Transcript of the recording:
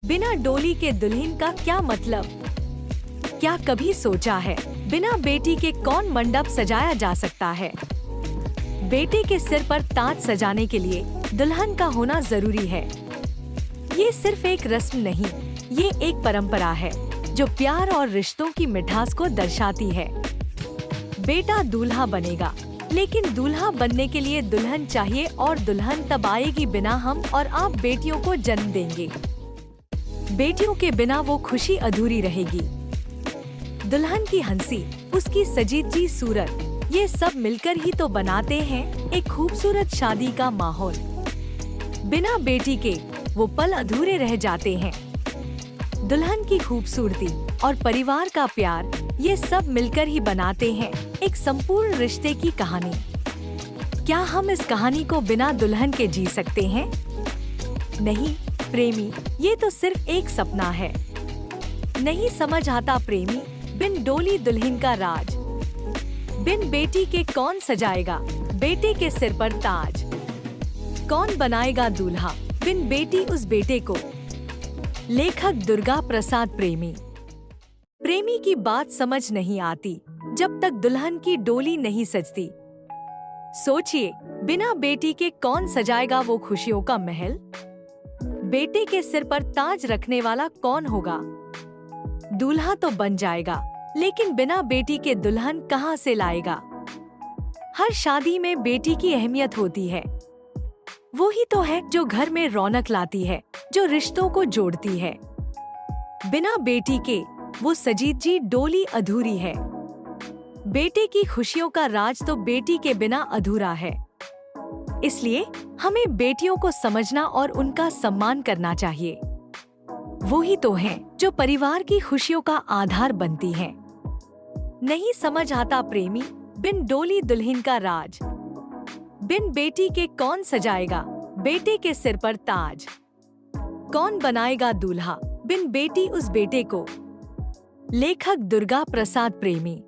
बिना डोली के दुल्हन का क्या मतलब? क्या कभी सोचा है बिना बेटी के कौन मंडप सजाया जा सकता है? बेटे के सिर पर ताज सजाने के लिए दुल्हन का होना जरूरी है। ये सिर्फ एक रस्म नहीं, ये एक परंपरा है जो प्यार और रिश्तों की मिठास को दर्शाती है। बेटा दूल्हा बनेगा, लेकिन दूल्हा बनने के लिए दुल्हन चाहिए और दुल्हन तब आएगी बिना हम और आप बेटियों को जन्म देंगे। बेटियों के बिना वो खुशी अधूरी रहेगी। दुल्हन की हंसी, उसकी सजीजी सूरत, ये सब मिलकर ही तो बनाते हैं एक खूबसूरत शादी का माहौल। बिना बेटी के वो पल अधूरे रह जाते हैं। दुल्हन की खूबसूरती और परिवार का प्यार, ये सब मिलकर ही बनाते हैं एक संपूर्ण रिश्ते की कहानी। क्या हम इस कहानी को बिना दुल्हन के जी सकते हैं? नहीं प्रेमी, ये तो सिर्फ एक सपना है। नहीं समझ आता प्रेमी, बिन डोली दुल्हन का राज। बिन बेटी के कौन सजाएगा बेटे के सिर पर ताज? कौन बनाएगा दूल्हा बिन बेटी उस बेटे को? लेखक दुर्गा प्रसाद प्रेमी। प्रेमी की बात समझ नहीं आती जब तक दुल्हन की डोली नहीं सजती। सोचिए, बिना बेटी के कौन सजाएगा वो खुशियों का महल? बेटे के सिर पर ताज रखने वाला कौन होगा? दूल्हा तो बन जाएगा, लेकिन बिना बेटी के दुल्हन कहाँ से लाएगा? हर शादी में बेटी की अहमियत होती है। वो ही तो है जो घर में रौनक लाती है, जो रिश्तों को जोड़ती है। बिना बेटी के वो सजीजी डोली अधूरी है। बेटे की खुशियों का राज तो बेटी के बिना अधूरा है। इसलिए हमें बेटियों को समझना और उनका सम्मान करना चाहिए। वो ही तो हैं जो परिवार की खुशियों का आधार बनती हैं। नहीं समझ आता प्रेमी, बिन डोली दुल्हन का राज। बिन बेटी के कौन सजाएगा बेटे के सिर पर ताज? कौन बनाएगा दूल्हा बिन बेटी उस बेटे को? लेखक दुर्गा प्रसाद प्रेमी।